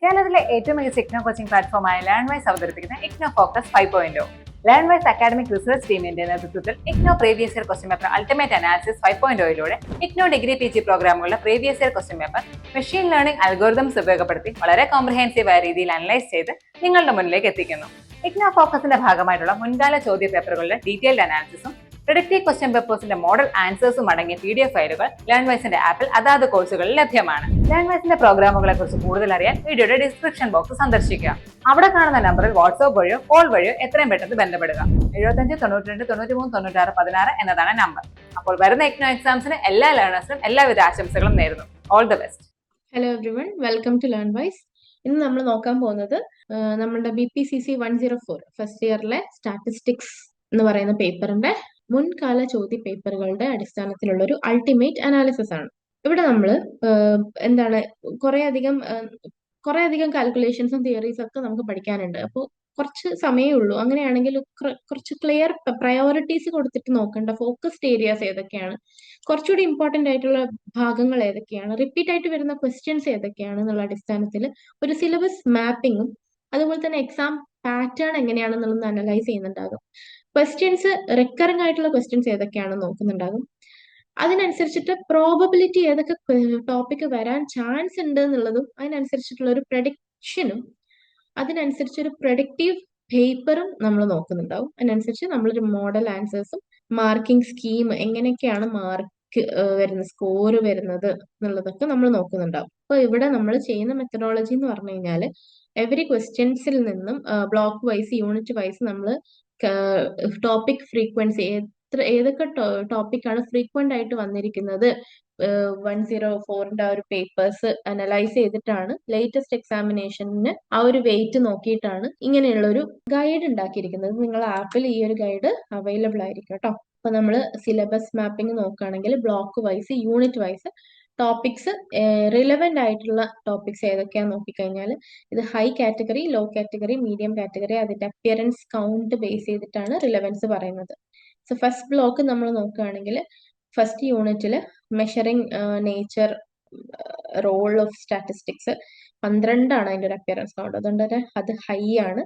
കേരളത്തിലെ ഏറ്റവും മികച്ച ഇഗ്നോ കോച്ചിംഗ് പ്ലാറ്റ്ഫോമായ ലേൺവൈസ് അവതരിപ്പിക്കുന്ന IGNOU focus 5.0. Learnwise academic research ടീമിന്റെ നേതൃത്വത്തിൽ IGNOU previous year question paper ultimate analysis 5.0യിലൂടെ ഇഗ്നോ ഡിഗ്രി PG പ്രോഗ്രാമുകളുടെ previous year question paper machine learning algorithms ഉപയോഗപ്പെടുത്തി വളരെ കോംപ്രിഹെൻസീവായ രീതിയിൽ അനലൈസ് ചെയ്ത് നിങ്ങളുടെ മുന്നിലേക്ക് എത്തിക്കുന്നു. ഇഗ്നോ ഫോക്കസിന്റെ ഭാഗമായിട്ടുള്ള മുൻകാല ചോദ്യ പേപ്പറുകളുടെ ഡീറ്റെയിൽഡ് അനാലിസിസും പ്രിഡിക്റ്റീവ് ക്വസ്റ്റ്യൻ പേപ്പേഴ്സിന്റെ മോഡൽ ആൻസേഴ്സും അടങ്ങിയ PDF ഫയലുകൾ ലേൺവൈസിന്റെ ആപ്പിൽ അതാത് കോഴ്സുകളിൽ ലഭ്യമാണ്. ലേൺവൈസിന്റെ പ്രോഗ്രാമുകളെ കുറിച്ച് കൂടുതൽ അറിയാൻ വീഡിയോയുടെ ഡിസ്ക്രിപ്ഷൻ ബോക്സ് സന്ദർശിക്കുക. അവിടെ കാണുന്ന നമ്പറിൽ വാട്സ്ആപ്പ് വഴിയോ കോൾ വഴിയോ എത്രയും പെട്ടെന്ന് ബന്ധപ്പെടുക. 75 92 93 96 16 എന്നതാണ് നമ്പർ. അപ്പോൾ വരുന്ന ഇഗ്നോ എക്സാംസിന് എല്ലാ ലേണേഴ്സിനും എല്ലാവിധ ആശംസകളും നേരുന്നു. All the best. Hello everyone, welcome to Learnwise. ഇന്ന് നമ്മൾ നോക്കാൻ പോകുന്നത് നമ്മുടെ BPCC 104 ഫസ്റ്റ് ഇയറിലെ സ്റ്റാറ്റിസ്റ്റിക്സ് എന്ന് പറയുന്ന പേപ്പറിന്റെ മുൻകാല ചോദ്യ പേപ്പറുകളുടെ അടിസ്ഥാനത്തിലുള്ള ഒരു അൾട്ടിമേറ്റ് അനാലിസിസ് ആണ്. ഇവിടെ നമ്മൾ എന്താണ് കുറെ അധികം കാൽക്കുലേഷൻസും തിയറീസും ഒക്കെ നമുക്ക് പഠിക്കാനുണ്ട്. അപ്പോൾ കുറച്ച് സമയമേ ഉള്ളൂ. അങ്ങനെയാണെങ്കിൽ കുറച്ച് ക്ലിയർ പ്രയോറിറ്റീസ് കൊടുത്തിട്ട് നോക്കേണ്ട ഫോക്കസ്ഡ് ഏരിയാസ് ഏതൊക്കെയാണ്, കുറച്ചുകൂടി ഇമ്പോർട്ടന്റ് ആയിട്ടുള്ള ഭാഗങ്ങൾ ഏതൊക്കെയാണ്, റിപ്പീറ്റ് ആയിട്ട് വരുന്ന ക്വസ്റ്റ്യൻസ് ഏതൊക്കെയാണ് എന്നുള്ള അടിസ്ഥാനത്തിൽ ഒരു സിലബസ് മാപ്പിങ്ങും അതുപോലെ തന്നെ എക്സാം പാറ്റേൺ എങ്ങനെയാണെന്നുള്ളത് അനലൈസ് ചെയ്യുന്നുണ്ടാകും. ക്വസ്റ്റ്യൻസ് റിക്കറിംഗ് ആയിട്ടുള്ള ക്വസ്റ്റ്യൻസ് ഏതൊക്കെയാണെന്ന് നോക്കുന്നുണ്ടാകും. അതിനനുസരിച്ചിട്ട് പ്രോബബിലിറ്റി ഏതൊക്കെ ടോപ്പിക് വരാൻ ചാൻസ് ഉണ്ട് എന്നുള്ളതും അതിനനുസരിച്ചിട്ടുള്ള ഒരു പ്രഡിക്ഷനും അതിനനുസരിച്ചൊരു പ്രൊഡക്റ്റീവ് പേപ്പറും നമ്മൾ നോക്കുന്നുണ്ടാവും. അതിനനുസരിച്ച് നമ്മളൊരു മോഡൽ ആൻസേഴ്സും മാർക്കിംഗ് സ്കീം എങ്ങനെയൊക്കെയാണ് മാർക്ക് വരുന്നത്, സ്കോർ വരുന്നത് എന്നുള്ളതൊക്കെ നമ്മൾ നോക്കുന്നുണ്ടാവും. അപ്പൊ ഇവിടെ നമ്മൾ ചെയ്യുന്ന മെത്തഡോളജി എന്ന് പറഞ്ഞു കഴിഞ്ഞാൽ എവറി ക്വസ്റ്റ്യൻസിൽ നിന്നും ബ്ലോക്ക് വൈസ് യൂണിറ്റ് വൈസ് നമ്മൾ ടോപ്പിക് ഫ്രീക്വൻസി ഏതൊക്കെ ടോപ്പിക്കാണ് ഫ്രീക്വന്റ് ആയിട്ട് വന്നിരിക്കുന്നത് 104ന്റെ ആ ഒരു പേപ്പേഴ്സ് അനലൈസ് ചെയ്തിട്ടാണ് ലേറ്റസ്റ്റ് എക്സാമിനേഷന് ആ ഒരു വെയിറ്റ് നോക്കിയിട്ടാണ് ഇങ്ങനെയുള്ള ഒരു ഗൈഡ് ഉണ്ടാക്കിയിരിക്കുന്നത്. നിങ്ങൾ ആപ്പിൽ ഈ ഒരു ഗൈഡ് അവൈലബിൾ ആയിരിക്കും കേട്ടോ. അപ്പൊ നമ്മൾ സിലബസ് മാപ്പിംഗ് നോക്കുകയാണെങ്കിൽ block wise unit wise topics relevant ആയിട്ടുള്ള ടോപ്പിക്സ് ഏതൊക്കെയാന്ന് നോക്കിക്കഴിഞ്ഞാൽ ഇത് high category, low category, medium category, അതിന്റെ അപ്പിയറൻസ് കൗണ്ട് ബേസ് ചെയ്തിട്ടാണ് റിലവൻസ് പറയുന്നത്. സോ ഫസ്റ്റ് ബ്ലോക്ക് നമ്മൾ നോക്കുകയാണെങ്കിൽ ഫസ്റ്റ് യൂണിറ്റിൽ measuring nature role of statistics 12 അതിന്റെ ഒരു അപ്പിയറൻസ് കൗണ്ട്. അതുകൊണ്ട് തന്നെ അത് ഹൈ ആണ്.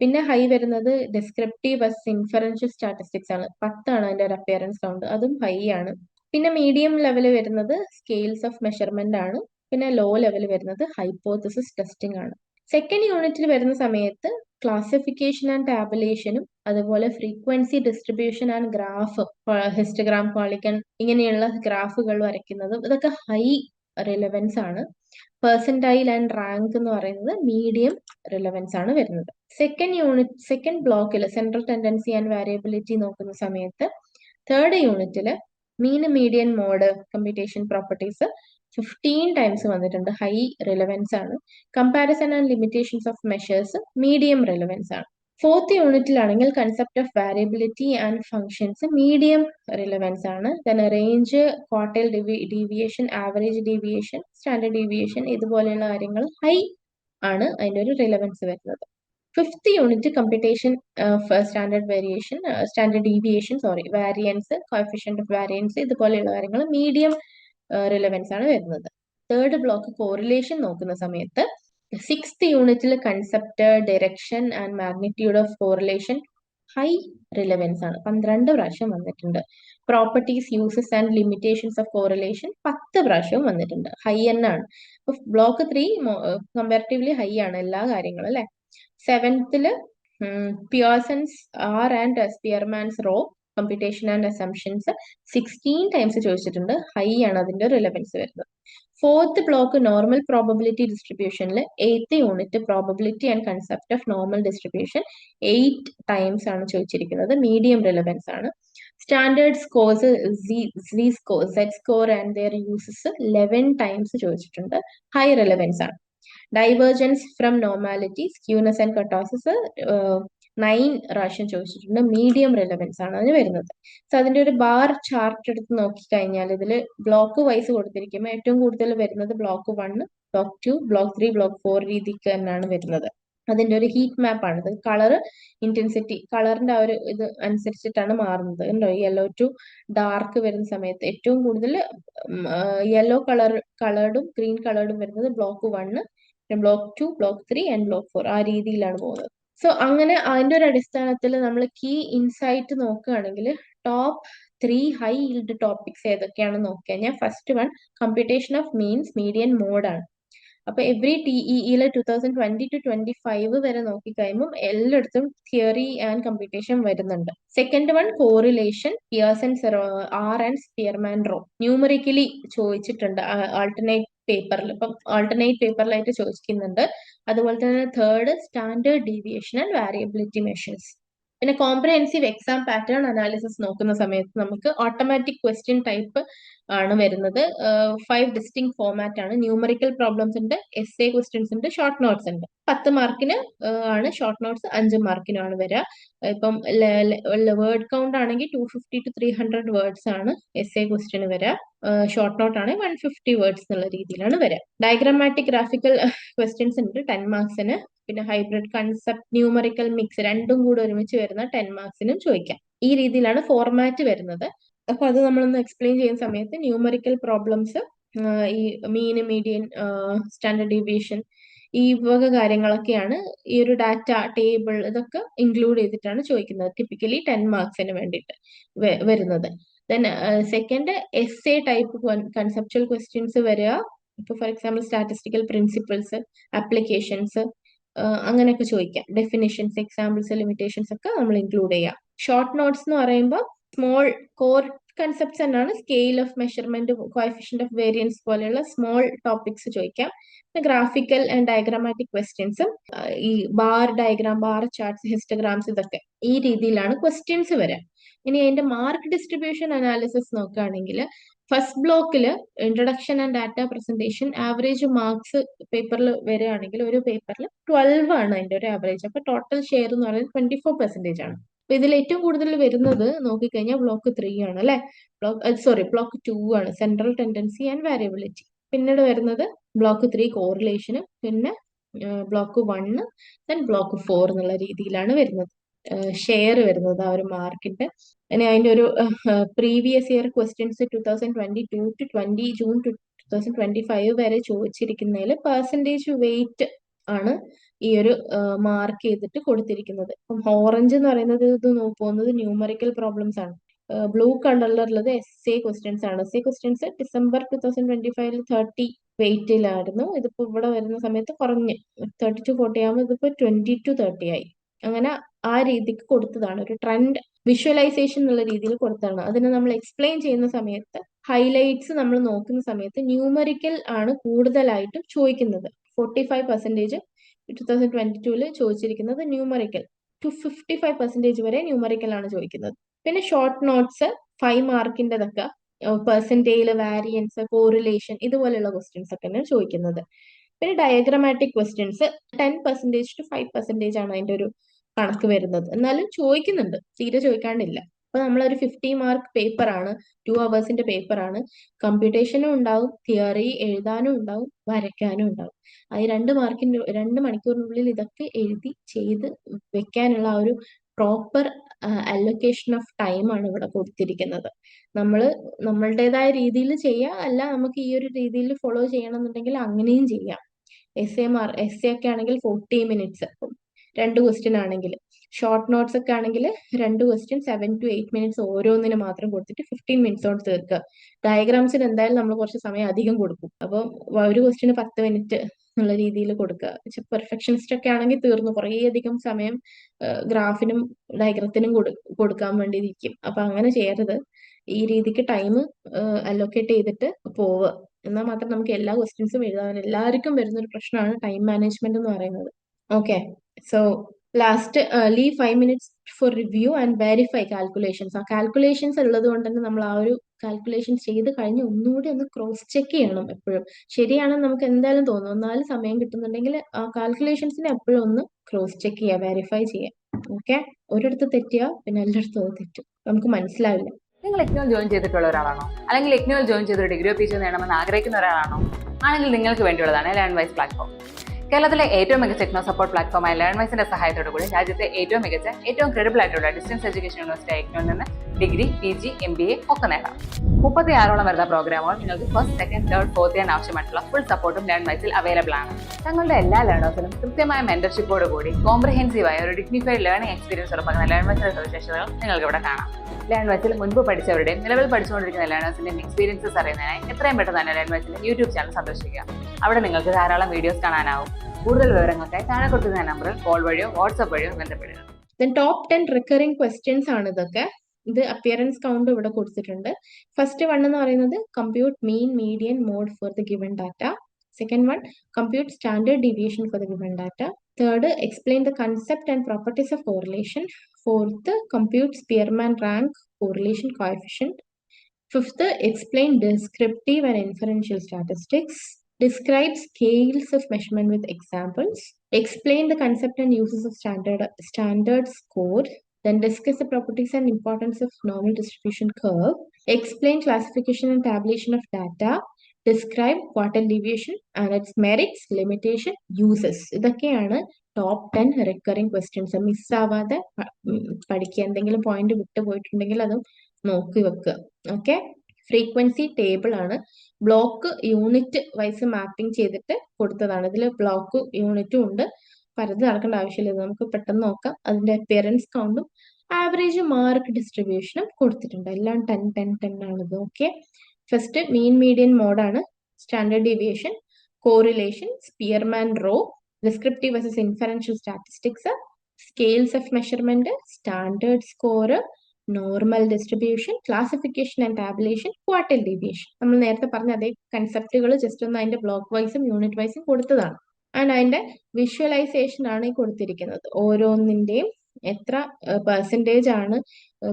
പിന്നെ ഹൈ വരുന്നത് ഡിസ്ക്രിപ്റ്റീവ് ഇൻഫറൻഷ്യൽ സ്റ്റാറ്റിസ്റ്റിക്സ് ആണ്, 10 അതിന്റെ ഒരു അപ്പിയറൻസ് കൗണ്ട്, അതും ഹൈ ആണ്. പിന്നെ മീഡിയം ലെവൽ വരുന്നത് സ്കെയിൽസ് ഓഫ് മെഷർമെന്റ് ആണ്. പിന്നെ ലോ ലെവൽ വരുന്നത് ഹൈപ്പോത്തസിസ് ടെസ്റ്റിംഗ് ആണ്. സെക്കൻഡ് യൂണിറ്റിൽ വരുന്ന സമയത്ത് ക്ലാസിഫിക്കേഷൻ ആൻഡ് ടാബുലേഷനും അതുപോലെ frequency distribution and graph, histogram, polygon ഇങ്ങനെയുള്ള ഗ്രാഫുകൾ വരയ്ക്കുന്നതും ഇതൊക്കെ ഹൈ റിലവൻസ് ആണ്. പെർസെന്റൈൽ ആൻഡ് റാങ്ക് എന്ന് പറയുന്നത് മീഡിയം റിലവൻസ് ആണ് വരുന്നത്. സെക്കൻഡ് ബ്ലോക്കിൽ സെൻട്രൽ ടെൻഡൻസി ആൻഡ് വാരിയബിലിറ്റി നോക്കുന്ന സമയത്ത് തേർഡ് യൂണിറ്റിൽ mean, median, mode, computation properties 15 times വന്നിട്ടുണ്ട്, ഹൈ റിലവൻസ് ആണ്. Comparison and limitations of measures medium relevance ആണ്. ഫോർത്ത് യൂണിറ്റിലാണെങ്കിൽ concept of variability and functions medium relevance ആണ്. Then range, quartile deviation, average deviation, standard deviation ഇതുപോലെയുള്ള കാര്യങ്ങൾ high ആണ് അതിന്റെ ഒരു റിലവൻസ് വരുന്നത്. Fifth unit computation of standard deviation, variance, coefficient of variance ഇതുപോലെയുള്ള കാര്യങ്ങൾ മീഡിയം റിലവൻസ് ആണ് വരുന്നത്. തേർഡ് ബ്ലോക്ക് കോറിലേഷൻ നോക്കുന്ന സമയത്ത് സിക്സ്ത് യൂണിറ്റിൽ concept, direction and magnitude of correlation high relevance ആണ്, 12 പ്രാവശ്യം വന്നിട്ടുണ്ട്. Properties, uses and limitations of correlation 10 പ്രാവശ്യവും വന്നിട്ടുണ്ട്, ഹൈ എന്നാണ്. ബ്ലോക്ക് 3 കമ്പാരിറ്റീവ്ലി ഹൈ ആണ് എല്ലാ കാര്യങ്ങളും അല്ലെ. സെവൻത്തില് Pearson's r and Spearman's rho, computation and assumptions 16 times ചോദിച്ചിട്ടുണ്ട്, ഹൈ ആണ് അതിന്റെ റിലവൻസ് വരുന്നത്. ഫോർത്ത് ബ്ലോക്ക് നോർമൽ പ്രോബബിലിറ്റി ഡിസ്ട്രിബ്യൂഷനിൽ 8th unit probability and concept of normal distribution 8 times ആണ് ചോദിച്ചിരിക്കുന്നത്, മീഡിയം റിലവൻസ് ആണ്. Standard scores z score and their uses 11 times ചോദിച്ചിട്ടുണ്ട്, high relevance ആണ്. Divergence from normality, skewness and kurtosis 9 പ്രാവശ്യം ചോദിച്ചിട്ടുണ്ട്, medium relevance ആണ് അതിന് വരുന്നത്. സോ അതിന്റെ ഒരു ബാർ ചാർട്ട് എടുത്ത് നോക്കിക്കഴിഞ്ഞാൽ ഇതിൽ ബ്ലോക്ക് വൈസ് കൊടുത്തിരിക്കുമ്പോൾ ഏറ്റവും കൂടുതൽ വരുന്നത് ബ്ലോക്ക് 1, ബ്ലോക്ക് 2, ബ്ലോക്ക് 3, ബ്ലോക്ക് 4 രീതിക്ക് തന്നെയാണ് വരുന്നത്. അതിന്റെ ഒരു ഹീറ്റ് മാപ്പ് ആണ് ഇത്. കളർ ഇന്റൻസിറ്റി, കളറിന്റെ ആ ഒരു ഇത് അനുസരിച്ചിട്ടാണ് മാറുന്നത്. ഉണ്ടോ, യെല്ലോ ടു ഡാർക്ക് വരുന്ന സമയത്ത് ഏറ്റവും കൂടുതൽ യെല്ലോ കളേർഡും ഗ്രീൻ കളേർഡും വരുന്നത് ബ്ലോക്ക് 1, പിന്നെ ബ്ലോക്ക് 2, ബ്ലോക്ക് 3 ആൻഡ് ബ്ലോക്ക് 4 ആ രീതിയിലാണ് പോകുന്നത്. സോ അങ്ങനെ അതിന്റെ ഒരു അടിസ്ഥാനത്തിൽ നമ്മൾ കീ ഇൻസൈറ്റ് നോക്കുകയാണെങ്കിൽ ടോപ്പ് 3 ഹൈ yield ടോപ്പിക്സ് ഏതൊക്കെയാണെന്ന് നോക്കിയാൽ ഞാൻ first one computation of means median മോഡാണ്. അപ്പൊ എവറി ടിഇഇയിലെ 2020-25 വരെ നോക്കിക്കഴിയുമ്പോൾ എല്ലായിടത്തും തിയറി ആൻഡ് കമ്പ്യൂട്ടേഷൻ വരുന്നുണ്ട്. Second one correlation, Pearson r and Spearman rho numerically ചോദിച്ചിട്ടുണ്ട് ആൾട്ടർനേറ്റ് പേപ്പറിൽ. ഇപ്പം ആൾട്ടർനേറ്റ് പേപ്പറിലായിട്ട് ചോദിക്കുന്നുണ്ട്. അതുപോലെ തന്നെ third standard deviation and variability measures. പിന്നെ കോംപ്രഹെൻസീവ് എക്സാം പാറ്റേൺ അനാലിസിസ് നോക്കുന്ന സമയത്ത് നമുക്ക് ഓട്ടോമാറ്റിക് ക്വസ്റ്റ്യൻ ടൈപ്പ് ആണ് വരുന്നത്. 5 ഡിസ്റ്റിങ് ഫോമാറ്റ് ആണ്. ന്യൂമറിക്കൽ പ്രോബ്ലംസ് ഉണ്ട്, എസ് എ ക്വസ്റ്റ്യൻസ് ഉണ്ട്, ഷോർട്ട് നോട്ട്സ് ഉണ്ട്. 10 മാർക്കിന് ആണ് ഷോർട്ട് നോട്ട്സ്, 5 മാർക്കിനാണ് വരിക. ഇപ്പം വേർഡ് കൗണ്ട് ആണെങ്കിൽ 250 to 300 വേർഡ്സ് ആണ് എസ് എ ക്വസ്റ്റ്യന് വരിക. ഷോർട്ട് നോട്ട് ആണെങ്കിൽ 150 വേർഡ്സ് എന്നുള്ള രീതിയിലാണ് വരിക. ഡയഗ്രാമാറ്റിക് ഗ്രാഫിക്കൽ ക്വസ്റ്റ്യൻസ് ഉണ്ട് 10 മാർക്സിന്. പിന്നെ ഹൈബ്രിഡ് കൺസെപ്റ്റ് ന്യൂമറിക്കൽ മിക്സ് രണ്ടും കൂടെ ഒരുമിച്ച് വരുന്ന 10 മാർക്സിനും ചോദിക്കാം. ഈ രീതിയിലാണ് ഫോർമാറ്റ് വരുന്നത്. അപ്പൊ അത് നമ്മളൊന്ന് എക്സ്പ്ലെയിൻ ചെയ്യുന്ന സമയത്ത് ന്യൂമറിക്കൽ പ്രോബ്ലംസ്, ഈ മീൻ, മീഡിയൻ, സ്റ്റാൻഡേർഡ് ഡീവിയേഷൻ, ഈ വക കാര്യങ്ങളൊക്കെയാണ് ഈ ഒരു ഡാറ്റ ടേബിൾ ഇതൊക്കെ ഇൻക്ലൂഡ് ചെയ്തിട്ടാണ് ചോദിക്കുന്നത്. ടിപ്പിക്കലി 10 മാർക്സിന് വേണ്ടിയിട്ട് വരുന്നത്. Then second S A type conceptual questions വരിക. ഇപ്പൊ for example statistical principles, applications, അങ്ങനെയൊക്കെ ചോദിക്കാം. ഡെഫിനിഷൻസ്, എക്സാമ്പിൾസ്, ലിമിറ്റേഷൻസ് ഒക്കെ നമ്മൾ ഇൻക്ലൂഡ് ചെയ്യാം. ഷോർട്ട് നോട്ട്സ് എന്ന് പറയുമ്പോൾ സ്മോൾ കോർ കൺസെപ്റ്റ്സ് തന്നെയാണ്. Scale of measurement, coefficient of variance പോലെയുള്ള സ്മോൾ ടോപ്പിക്സ് ചോദിക്കാം. ഗ്രാഫിക്കൽ ആൻഡ് ഡയഗ്രാമാറ്റിക് ക്വസ്റ്റ്യൻസും ഈ bar diagram, bar charts, histograms ഇതൊക്കെ ഈ രീതിയിലാണ് ക്വസ്റ്റ്യൻസ് വരിക. ഇനി അതിന്റെ മാർക്ക് ഡിസ്ട്രിബ്യൂഷൻ അനാലിസിസ് നോക്കുകയാണെങ്കിൽ ഫസ്റ്റ് ബ്ലോക്കിൽ introduction and data presentation average marks പേപ്പറിൽ വരികയാണെങ്കിൽ ഒരു പേപ്പറിൽ 12 ആണ് അതിന്റെ ഒരു ആവറേജ്. അപ്പൊ ടോട്ടൽ ഷെയർ എന്ന് പറയുന്നത് 24% ആണ്. അപ്പൊ ഇതിൽ ഏറ്റവും കൂടുതൽ വരുന്നത് നോക്കിക്കഴിഞ്ഞാൽ ബ്ലോക്ക് 3 ആണ് അല്ലെ. ബ്ലോക്ക് 2 ആണ്, സെൻട്രൽ ടെൻഡൻസി ആൻഡ് വാരിയബിലിറ്റി. പിന്നീട് വരുന്നത് ബ്ലോക്ക് 3 കോറിലേഷന്, പിന്നെ ബ്ലോക്ക് 1, ദെൻ ബ്ലോക്ക് 4 എന്നുള്ള രീതിയിലാണ് വരുന്നത് ഷെയർ വരുന്നത് ആ ഒരു മാർക്കിന്റെ. ഇനി അതിന്റെ ഒരു previous year questions 2022 to 20 June 2025 വരെ ചോദിച്ചിരിക്കുന്നതിൽ പെർസെൻറ്റേജ് വെയിറ്റ് ആണ് ഈ ഒരു മാർക്ക് ചെയ്തിട്ട് കൊടുത്തിരിക്കുന്നത്. ഇപ്പം ഓറഞ്ച് എന്ന് പറയുന്നത് ഇത് പോകുന്നത് ന്യൂമറിക്കൽ പ്രോബ്ലംസ് ആണ്. ബ്ലൂ കളറിലുള്ളത് എസ് എ ക്വസ്റ്റ്യൻസ് ആണ്. S A questions December 2025 30 വെയിറ്റിലായിരുന്നു. ഇതിപ്പോ ഇവിടെ വരുന്ന സമയത്ത് കുറഞ്ഞ് 30 to 40 ആകുമ്പോൾ ഇതിപ്പോ 20 to 30 ആയി. അങ്ങനെ ആ രീതിക്ക് കൊടുത്തതാണ്. ഒരു ട്രെൻഡ് വിഷ്വലൈസേഷൻ എന്നുള്ള രീതിയിൽ കൊടുത്തതാണ്. അതിനെ നമ്മൾ എക്സ്പ്ലെയിൻ ചെയ്യുന്ന സമയത്ത് ഹൈലൈറ്റ്സ് നമ്മൾ നോക്കുന്ന സമയത്ത് ന്യൂമറിക്കൽ ആണ് കൂടുതലായിട്ടും ചോദിക്കുന്നത്. 45% 2022 ചോദിച്ചിരിക്കുന്നത് ന്യൂമറിക്കൽ, ടു 55% വരെ ന്യൂമറിക്കൽ ആണ് ചോദിക്കുന്നത്. പിന്നെ ഷോർട്ട് നോട്ട്സ് 5 മാർക്കിൻ്റെതൊക്കെ പെർസെൻറ്റേജ്, വാരിയൻസ്, കോറിലേഷൻ ഇതുപോലെയുള്ള ക്വസ്റ്റ്യൻസ് ഒക്കെയാണ് ചോദിക്കുന്നത്. പിന്നെ ഡയഗ്രമാറ്റിക് ക്വസ്റ്റ്യൻസ് 10% to 5% ആണ് അതിന്റെ ഒരു കണക്ക് വരുന്നത്. എന്നാലും ചോദിക്കുന്നുണ്ട്, തീരെ ചോദിക്കാണ്ടില്ല. അപ്പൊ നമ്മളൊരു 50 മാർക്ക് പേപ്പറാണ്, 2 അവേഴ്സിന്റെ പേപ്പറാണ്. കമ്പ്യൂട്ടേഷനും ഉണ്ടാവും, തിയറി എഴുതാനും ഉണ്ടാവും, വരയ്ക്കാനും ഉണ്ടാവും. അത് 2 മണിക്കൂറിനുള്ളിൽ ഇതൊക്കെ എഴുതി ചെയ്ത് വെക്കാനുള്ള ആ ഒരു പ്രോപ്പർ അലൊക്കേഷൻ ഓഫ് ടൈം ആണ് ഇവിടെ കൊടുത്തിരിക്കുന്നത്. നമ്മൾ നമ്മളുടേതായ രീതിയിൽ ചെയ്യാം, അല്ല നമുക്ക് ഈ ഒരു രീതിയിൽ ഫോളോ ചെയ്യണമെന്നുണ്ടെങ്കിൽ അങ്ങനെയും ചെയ്യാം. എസ് എ ഒക്കെ ആണെങ്കിൽ 40 മിനിറ്റ്സ്, 2 ക്വസ്റ്റ്യൻ ആണെങ്കിൽ. ഷോർട്ട് നോട്ട്സ് ഒക്കെ ആണെങ്കിൽ 2 ക്വസ്റ്റ്യൻ 7 to 8 മിനിറ്റ്സ് ഓരോന്നിന് മാത്രം കൊടുത്തിട്ട് 15 മിനിറ്റ്സ് കൊണ്ട് തീർക്കുക. ഡയഗ്രാംസിന് എന്തായാലും നമ്മൾ കുറച്ച് സമയം അധികം കൊടുക്കും. അപ്പോൾ ഒരു ക്വസ്റ്റ്യന് 10 മിനിറ്റ് എന്നുള്ള രീതിയിൽ കൊടുക്കുക. പെർഫെക്ഷനിസ്റ്റ് ഒക്കെ ആണെങ്കിൽ തീർന്നു, കുറേ അധികം സമയം ഗ്രാഫിനും ഡയഗ്രത്തിനും കൊടുക്കാൻ വേണ്ടി ഇരിക്കും. അപ്പൊ അങ്ങനെ ചെയ്യരുത്. ഈ രീതിക്ക് ടൈം അലോക്കേറ്റ് ചെയ്തിട്ട് പോവുക. എന്നാൽ മാത്രം നമുക്ക് എല്ലാ ക്വസ്റ്റ്യൻസും എഴുതാൻ. എല്ലാവർക്കും വരുന്ന ഒരു പ്രശ്നമാണ് ടൈം മാനേജ്മെന്റ് എന്ന് പറയുന്നത്. Okay, so last leave 5 minutes four review and verify calculations. ആ കാൽക്കുലേഷൻസ് ഉള്ളത് കൊണ്ട് തന്നെ നമ്മൾ ആ ഒരു കാൽക്കുലേഷൻസ് ചെയ്ത് കഴിഞ്ഞ് ഒന്നുകൂടി ഒന്ന് ക്രോസ് ചെക്ക് ചെയ്യണം. എപ്പോഴും ശരിയാണെന്ന് നമുക്ക് എന്തായാലും തോന്നും. എന്നാലും സമയം കിട്ടുന്നുണ്ടെങ്കിൽ ആ കാൽക്കുലേഷൻസിനെ എപ്പോഴും ഒന്ന് ക്രോസ് ചെക്ക് ചെയ്യുക, വെരിഫൈ ചെയ്യുക. ഓക്കെ, ഒരിടത്ത് തെറ്റിയാ പിന്നെ എല്ലായിടത്തും അത് തെറ്റും, നമുക്ക് മനസ്സിലാവില്ല. നിങ്ങൾ ഇഗ്നോയിൽ ജോയിൻ ചെയ്തിട്ടുള്ള ഒരാളാണോ, അല്ലെങ്കിൽ ഇഗ്നോയിൽ ജോയിൻ ചെയ്തൊരു ഡിഗ്രിയോ പിജിയോ നേടണമെന്ന് ആഗ്രഹിക്കുന്ന ഒരാളാണോ? ആണെങ്കിൽ നിങ്ങൾക്ക് വേണ്ടിയുള്ളതാണ് ലേൺവൈസ് പ്ലാറ്റ്ഫോം. കേരളത്തിലെ ഏറ്റവും മികച്ച ടെക്നോ സപ്പോർട്ട് പ്ലാറ്റ്ഫോമായ ലേൺവൈസിന്റെ സഹായത്തോടു കൂടി രാജ്യത്തെ ഏറ്റവും മികച്ച, ഏറ്റവും ക്രെഡിബിൾ ആയിട്ടുള്ള ഡിസ്റ്റൻസ് എഡ്യൂക്കേഷൻ യൂണിവേഴ്സിറ്റി ഇഗ്നോയിൽ നിന്ന് ഡിഗ്രി, PG, MBA ഒക്കെ നേടാം. 36ഓളം വരുന്ന പ്രോഗ്രാമുകൾ നിങ്ങൾക്ക് ഫസ്റ്റ്, സെക്കൻഡ്, തേർഡ്, ഫോർത്ത് ഇയറിന് ആവശ്യമായിട്ടുള്ള ഫുൾ സപ്പോർട്ടും ലേൺവൈസിൽ അവൈലബിൾ ആണ്. തങ്ങളുടെ എല്ലാ ലേണേഴ്സിനും കൃത്യമായ മെന്റർഷിപ്പോട് കൂടി കോംപ്രിഹെൻസീവായ ഒരു ഡിഗ്നിഫൈഡ് ലേണിംഗ് എക്സ്പീരിയൻസ് ഉറപ്പാക്കുന്ന ലേൺവൈസിന്റെ സവിശേഷതകൾ നിങ്ങൾക്ക് ഇവിടെ കാണാം. ലേൺവൈസിൽ മുൻപ് പഠിച്ചവരുടെയും നിലവിൽ പഠിച്ചുകൊണ്ടിരിക്കുന്ന ലേണേഴ്സിന്റെയും എക്സ്പീരിയൻസസ് അറിയുന്നതിനായി എത്രയും പെട്ടെന്ന് തന്നെ ലേൺവൈസിന്റെ യൂട്യൂബ് ചാനൽ സന്ദർശിക്കുക. അവിടെ നിങ്ങൾക്ക് ധാരാളം വീഡിയോസ് കാണാനാവും. കൂടുതൽ വിവരങ്ങൾക്കായി താഴെ കൊടുക്കുന്ന നമ്പറിൽ കോൾ വഴിയോ വാട്സ്ആപ്പ് വഴിയോ ബന്ധപ്പെടുക. ടോപ്പ് 10 റിക്കറിംഗ് ക്വസ്റ്റ്യൻസ് ആണ് ഇതൊക്കെ. ഇത് അപ്പിയറൻസ് കൗണ്ട് ഇവിടെ കൊടുത്തിട്ടുണ്ട്. ഫസ്റ്റ് വൺ എന്ന് പറയുന്നത് compute mean median mode for the given data. Second one compute standard deviation for the given data. Third explain the concept and properties of correlation. Fourth compute Spearman rank correlation coefficient. Fifth explain descriptive and inferential statistics. Describe scales of measurement with examples. Explain the concept and uses of standard score. Then discuss the properties and importance of normal distribution curve. Explain classification and tabulation of data. Describe quartile deviation and its merits, limitation, uses. ഇതൊക്കെയാണ് top 10 recurring questions. മിസ്സാവാതെ പഠിക്കുക. എന്തെങ്കിലും point വിട്ടു പോയിട്ടുണ്ടെങ്കിൽ അതും നോക്കി വെക്കുക. Okay. Frequency table ആണ്. Block unit wise mapping ചെയ്തിട്ട് കൊടുത്തതാണ്. ഇതിൽ ബ്ലോക്ക് യൂണിറ്റും ഉണ്ട്. പരതി നടക്കേണ്ട ആവശ്യമില്ല. നമുക്ക് പെട്ടെന്ന് നോക്കാം. അതിന്റെ അപ്പിയറൻസ് കൗണ്ടും ആവറേജ് മാർക്ക് ഡിസ്ട്രിബ്യൂഷനും കൊടുത്തിട്ടുണ്ട്. എല്ലാം 10 10 10 ആണിത്. ഓക്കെ. ഫസ്റ്റ് മീൻ മീഡിയൻ മോഡാണ്. Standard deviation, correlation, Spearman rho, descriptive versus inferential statistics, scales of measurement, standard score, normal distribution, classification and tabulation, quartile deviation. നമ്മൾ നേരത്തെ പറഞ്ഞ അതേ കൺസെപ്റ്റുകൾ ജസ്റ്റ് ഒന്ന് അതിന്റെ ബ്ലോക്ക് വൈസും യൂണിറ്റ് വൈസും കൊടുത്തതാണ്. ആൻഡ് അതിന്റെ വിഷ്വലൈസേഷൻ ആണ് ഈ കൊടുത്തിരിക്കുന്നത്. ഓരോന്നിന്റെയും എത്ര പെർസെൻറ്റേജ് ആണ്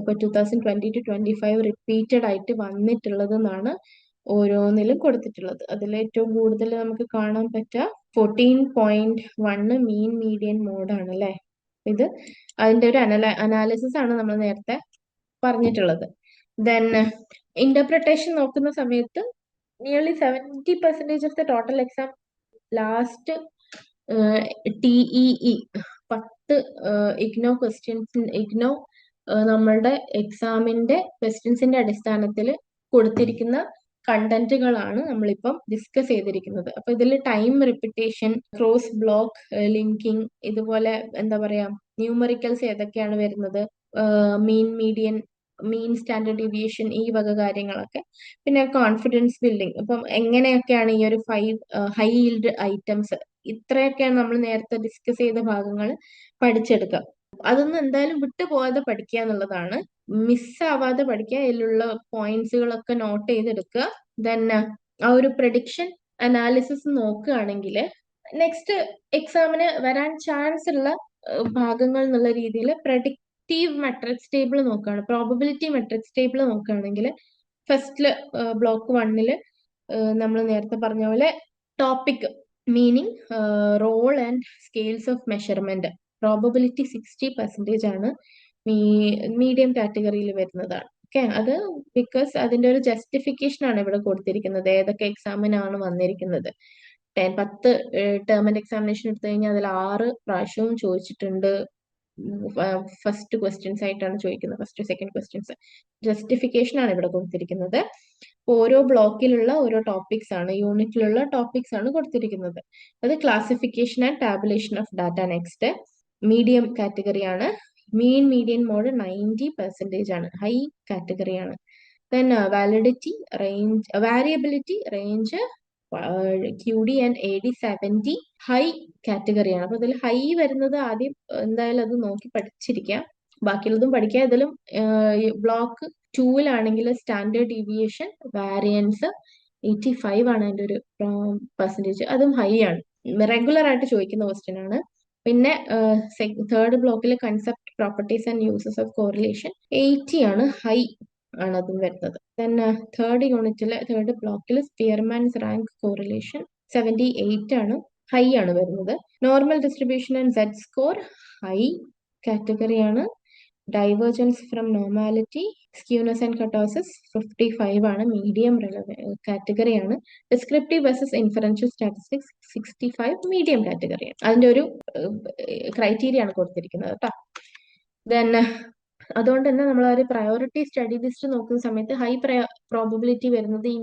ഇപ്പൊ 2020 to 25 റിപ്പീറ്റഡ് ആയിട്ട് വന്നിട്ടുള്ളത് എന്നാണ് ഓരോന്നിലും കൊടുത്തിട്ടുള്ളത്. അതിൽ ഏറ്റവും കൂടുതൽ നമുക്ക് കാണാൻ പറ്റുക 14.1 മീൻ മീഡിയൻ മോഡാണ് അല്ലെ. ഇത് അതിന്റെ ഒരു അനാലിസിസ് ആണ് നമ്മൾ നേരത്തെ പറഞ്ഞിട്ടുള്ളത്. ദെൻ ഇന്റർപ്രിട്ടേഷൻ നോക്കുന്ന സമയത്ത് nearly 70% of the total exam last TEE 10 IGNOU questions IGNOU നമ്മളുടെ എക്സാമിന്റെ ക്വസ്റ്റ്യൻസിന്റെ അടിസ്ഥാനത്തിൽ കൊടുത്തിരിക്കുന്ന കണ്ടന്റുകളാണ് നമ്മളിപ്പം ഡിസ്കസ് ചെയ്തിരിക്കുന്നത്. അപ്പൊ ഇതിൽ time repetition, cross block linking, ഇതുപോലെ എന്താ പറയാ ന്യൂമറിക്കൽസ് ഏതൊക്കെയാണ് വരുന്നത്, മീൻ മീഡിയൻ, മീൻ സ്റ്റാൻഡേർഡ് ഡീവിയേഷൻ, ഈ വക കാര്യങ്ങളൊക്കെ. പിന്നെ കോൺഫിഡൻസ് ബിൽഡിംഗ്. അപ്പം എങ്ങനെയൊക്കെയാണ് ഈ ഒരു 5 ഹൈ ഈൽഡ് ഐറ്റംസ്, ഇത്രയൊക്കെയാണ് നമ്മൾ നേരത്തെ ഡിസ്കസ് ചെയ്ത ഭാഗങ്ങൾ പഠിച്ചെടുക്കുക. അതൊന്നും എന്തായാലും വിട്ടുപോകാതെ പഠിക്കുക എന്നുള്ളതാണ്. മിസ്സാവാതെ പഠിക്കുക. അതിലുള്ള പോയിന്റ്സുകളൊക്കെ നോട്ട് ചെയ്തെടുക്കുക. ദെൻ ആ ഒരു പ്രഡിക്ഷൻ അനാലിസിസ് നോക്കുകയാണെങ്കിൽ നെക്സ്റ്റ് എക്സാമിന് വരാൻ ചാൻസ് ഉള്ള ഭാഗങ്ങൾ എന്നുള്ള രീതിയിൽ പ്രഡിക്റ്റീവ് മെട്രിക്സ് ടേബിൾ നോക്കുകയാണ്, പ്രോബബിലിറ്റി മെട്രിക്സ് ടേബിൾ നോക്കുകയാണെങ്കിൽ ഫസ്റ്റില് ബ്ലോക്ക് 1 നമ്മൾ നേരത്തെ പറഞ്ഞ പോലെ topic meaning role and scales of measurement probability 60% ആണ് മീഡിയം കാറ്റഗറിയിൽ വരുന്നതാണ്. ഓക്കെ. അത് ബിക്കോസ് അതിന്റെ ഒരു ജസ്റ്റിഫിക്കേഷൻ ആണ് ഇവിടെ കൊടുത്തിരിക്കുന്നത്. ഏതൊക്കെ എക്സാമിനാണ് വന്നിരിക്കുന്നത്. 10 ടേം ആൻഡ് എക്സാമിനേഷൻ എടുത്തു കഴിഞ്ഞാൽ അതിൽ 6 പ്രാവശ്യവും ചോദിച്ചിട്ടുണ്ട്. ഫസ്റ്റ് ക്വസ്റ്റ്യൻസ് ആയിട്ടാണ് ചോദിക്കുന്നത്. ഫസ്റ്റ് സെക്കൻഡ് ക്വസ്റ്റ്യൻസ് ജസ്റ്റിഫിക്കേഷൻ ആണ് ഇവിടെ കൊടുത്തിരിക്കുന്നത്. ഓരോ ബ്ലോക്കിലുള്ള ഓരോ ടോപ്പിക്സ് ആണ്, യൂണിറ്റിലുള്ള ടോപ്പിക്സ് ആണ് കൊടുത്തിരിക്കുന്നത്. അത് classification and tabulation of data. Next medium category ആണ്. മീൻ മീഡിയൻ മോഡ് 90% ആണ്, ഹൈ കാറ്റഗറി ആണ്. Then validity range, variability range, QD and AD 70 high കാറ്റഗറിയാണ്. അപ്പൊ ഇതിൽ ഹൈ വരുന്നത് ആദ്യം എന്തായാലും അത് നോക്കി പഠിച്ചിരിക്കാം. ബാക്കിയുള്ളതും പഠിക്കാം. ഇതിലും ബ്ലോക്ക് 2 സ്റ്റാൻഡേർഡ് ഡീവിയേഷൻ വാരിയൻസ് 85 ആണ് അതിന്റെ ഒരു പെർസെൻറ്റേജ്. അതും ഹൈ ആണ്, റെഗുലർ ആയിട്ട് ചോദിക്കുന്ന ക്വസ്റ്റ്യൻ ആണ്. പിന്നെ തേർഡ് ബ്ലോക്കിൽ concept properties and uses of correlation 80 ആണ്, ഹൈ ആണ് അതും വരുന്നത്. ദെൻ തേർഡ് ബ്ലോക്കിൽ സ്പിയർമാൻസ് റാങ്ക് കോറിലേഷൻ 78 ആണ്, ഹൈ ആണ് വരുന്നത്. Normal distribution and z score high category ആണ്. Divergence from normality, skewness and kurtosis 55 ആണ്, മീഡിയം കാറ്റഗറി ആണ്. Descriptive versus inferential statistics 65 medium category ആണ്. അതിന്റെ ഒരു ക്രൈറ്റീരിയ ആണ് കൊടുത്തിരിക്കുന്നത് കേട്ടോ. ദെൻ അതുകൊണ്ട് തന്നെ നമ്മൾ ഒരു പ്രയോറിറ്റി സ്റ്റഡി ലിസ്റ്റ് നോക്കുന്ന സമയത്ത് ഹൈ പ്രോബബിലിറ്റി വരുന്നത് ഈ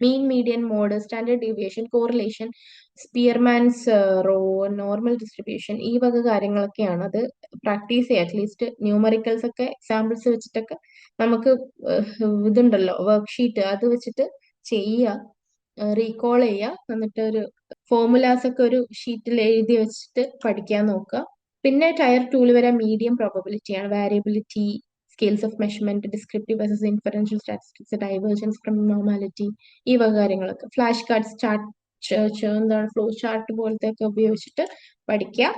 mean median mode, standard deviation, correlation, Spearman's rho, normal distribution, ഈ വക കാര്യങ്ങളൊക്കെയാണ്. അത് പ്രാക്ടീസ് ചെയ്യുക. അറ്റ്ലീസ്റ്റ് ന്യൂമറിക്കൽസ് ഒക്കെ എക്സാമ്പിൾസ് വെച്ചിട്ടൊക്കെ നമുക്ക് ഇതുണ്ടല്ലോ വർക്ക്ഷീറ്റ്, അത് വെച്ചിട്ട് ചെയ്യുക, റീകോൾ ചെയ്യുക, എന്നിട്ട് ഒരു ഫോർമുലാസ് ഒക്കെ ഒരു ഷീറ്റിൽ എഴുതി വെച്ചിട്ട് പഠിക്കാൻ നോക്കുക. പിന്നെ ടയർ 2 വരെ മീഡിയം പ്രോബബിലിറ്റി ആണ്. Variability, scales of measurement, descriptive versus inferential statistics, divergence from normality, ഈ വക കാര്യങ്ങളൊക്കെ. ഫ്ലാഷ് കാർഡ്സ്, എന്താണ് ഫ്ലോ ചാർട്ട് പോലത്തെ ഒക്കെ ഉപയോഗിച്ചിട്ട് പഠിക്കുക.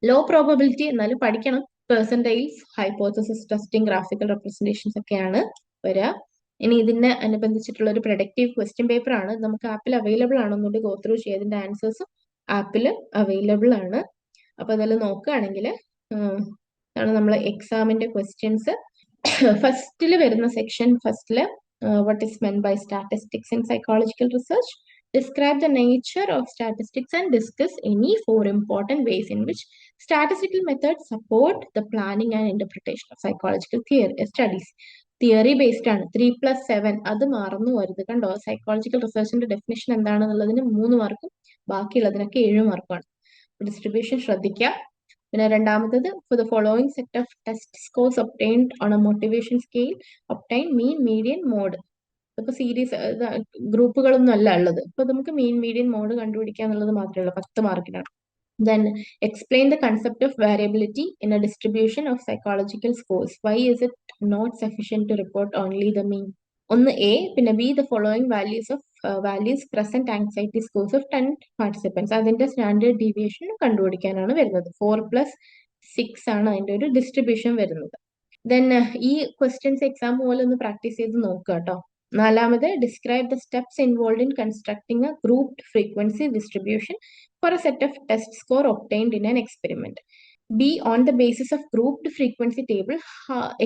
ലോ പ്രോബബിലിറ്റി എന്നാലും പഠിക്കണം. പെർസെന്റൈൽസ്, ഹൈപ്പോത്തസിസ് ടെസ്റ്റിംഗ്, ഗ്രാഫിക്കൽ റെപ്രസെന്റേഷൻസ് ഒക്കെയാണ് വരിക. ഇനി ഇതിനെ അനുബന്ധിച്ചിട്ടുള്ള ഒരു പ്രൊഡക്റ്റീവ് ക്വസ്റ്റ്യൻ പേപ്പർ ആണ്. നമുക്ക് ആപ്പിൽ അവൈലബിൾ ആണ്. ഒന്നുകൂടി ഗോ ത്രൂ ചെയ്യുക. ഇതിന്റെ ആൻസേഴ്സും ആപ്പിൽ അവൈലബിൾ ആണ്. അപ്പൊ അതിൽ നോക്കുകയാണെങ്കിൽ ആണ് നമ്മളെ എക്സാമിന്റെ ക്വസ്റ്റ്യൻസ്. ഫസ്റ്റിൽ വരുന്ന സെക്ഷൻ, ഫസ്റ്റില് what is meant by statistics in psychological research, describe the nature of statistics and discuss any 4 important ways in which statistical methods support the planning and interpretation of psychological studies. Theory based ആണ്. 3+7 അത് മറന്നു വരുത് കണ്ടോ. Psychological റിസർച്ചിന്റെ definition എന്താണെന്നുള്ളതിന് 3 മാർക്കും ബാക്കിയുള്ളതിനൊക്കെ 7 മാർക്കാണ്. Distribution ശ്രദ്ധിക്കുക. പിന്നെ രണ്ടാമത്തത്, for the following set of test scores obtained on a motivation scale, obtain mean, median, mode. ഇപ്പൊ സീരീസ് ഗ്രൂപ്പുകളൊന്നും അല്ല ഉള്ളത്. ഇപ്പൊ നമുക്ക് മീൻ, മീഡിയൻ, മോഡ് കണ്ടുപിടിക്കുക എന്നുള്ളത് മാത്രമേ ഉള്ളൂ. 10 മാർക്കിനാണ്. Then explain the concept of variability in a distribution of psychological scores. Why is it not sufficient to report only the mean? ഒന്ന് എ. പിന്നെ B, the following values present anxiety scores of 10 participants. അതിന്റെ standard deviation കണ്ടുപിടിക്കാനാണ് വരുന്നത്. 4+6 ആണ് അതിന്റെ ഒരു distribution വരുന്നത്. Then ഈ questions exam പോലെ ഒന്ന് പ്രാക്ടീസ് ചെയ്ത് നോക്കുക കേട്ടോ. നാലാമത്, describe the steps involve in constructing A grouped frequency distribution for a set of test score obtained in an experiment. B, on the basis of grouped frequency table,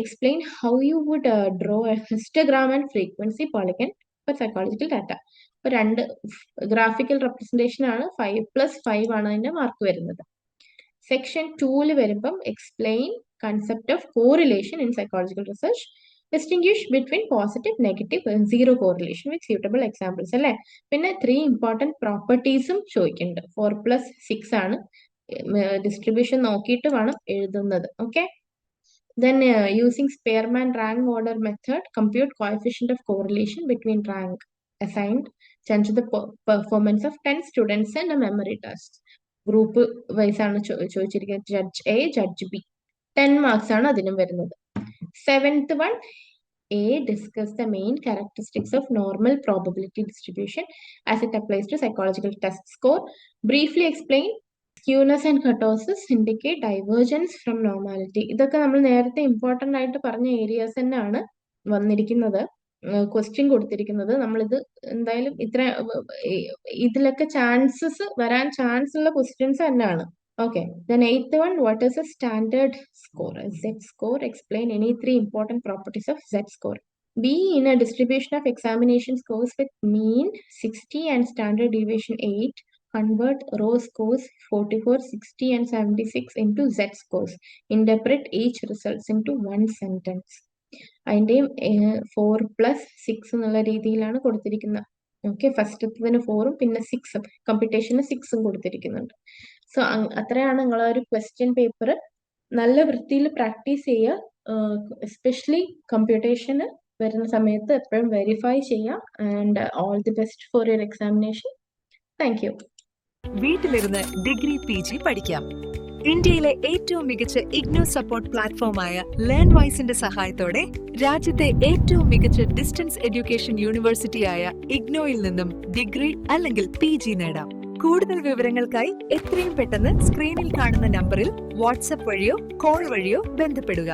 explain how you would draw a histogram and frequency polygon for psychological data. അപ്പോൾ 2 graphical representation ആണ്. 5+5 ആണ് അതിന്റെ mark വരുന്നത്. Section 2 വരുമ്പം explain concept of correlation in psychological research, distinguish between positive, negative, zero correlation with suitable examples അല്ലേ. പിന്നെ 3 important പ്രോപ്പർട്ടീസും ചോദിക്കുന്നുണ്ട്. 4+6 ആണ്. ഡിസ്ട്രിബ്യൂഷൻ നോക്കിയിട്ട് വേണം എഴുതുന്നത്. Okay. Then using Spearman rank order method, compute coefficient of correlation between rank assigned change the performance of 10 students in a memory test. Group wise ആണ് ചോദിച്ചിരിക്കുന്നത്. Judge A, judge B. 10 marks ആണ് അതിനും വരുന്നത്. 7th one, A, discuss the main characteristics of normal probability distribution as it applies to psychological test score. Briefly explain skewness and kurtosis indicate divergence from normality. ഇതൊക്കെ നമ്മൾ നേരത്തെ important ആയിട്ട് പറഞ്ഞ areas തന്നെയാണ് വന്നിരിക്കുന്നത്. ക്വസ്റ്റ്യൻ കൊടുത്തിരിക്കുന്നത്. നമ്മളിത് എന്തായാലും ഇതിലൊക്കെ ചാൻസസ് വരാൻ ചാൻസ് ഉള്ള ക്വസ്റ്റ്യൻസ് തന്നെയാണ്. Okay, then 8th one, what is a standard score? A Z-score. Explain any 3 important properties of Z-score. B, in a distribution of examination scores with mean 60 and standard deviation 8, convert row scores 44, 60 and 76 into Z-scores. Interpret each results into one sentence. അതിൻ്റെയും 4+6 എന്നുള്ള രീതിയിലാണ് കൊടുത്തിരിക്കുന്നത്. Okay, ഫസ്റ്റത്തിന് 4ഉം പിന്നെ 6ഉം കമ്പ്യൂട്ടേഷന് 6ഉം കൊടുത്തിരിക്കുന്നുണ്ട്. So അത്രയാണ് നിങ്ങളെ ഒരു question paper. നല്ല വൃത്തിയിൽ പ്രാക്ടീസ് ചെയ്യുക. എസ്പെഷ്യലി കമ്പ്യൂട്ടേഷന് വരുന്ന സമയത്ത് എപ്പോഴും വെരിഫൈ ചെയ്യുക. And all the best for your examination. Thank you. വീട്ടിലിരുന്ന് ഡിഗ്രി PG പഠിക്കാം. ഇന്ത്യയിലെ ഏറ്റവും മികച്ച ഇഗ്നോ സപ്പോർട്ട് പ്ലാറ്റ്ഫോമായ ലേൺവൈസിന്റെ സഹായത്തോടെ രാജ്യത്തെ ഏറ്റവും മികച്ച ഡിസ്റ്റൻസ് എഡ്യൂക്കേഷൻ യൂണിവേഴ്സിറ്റിയായ ഇഗ്നോയിൽ നിന്നും ഡിഗ്രി അല്ലെങ്കിൽ PG നേടാം. കൂടുതൽ വിവരങ്ങൾക്കായി എത്രയും പെട്ടെന്ന് സ്ക്രീനിൽ കാണുന്ന നമ്പറിൽ വാട്സ്ആപ്പ് വഴിയോ കോൾ വഴിയോ ബന്ധപ്പെടുക.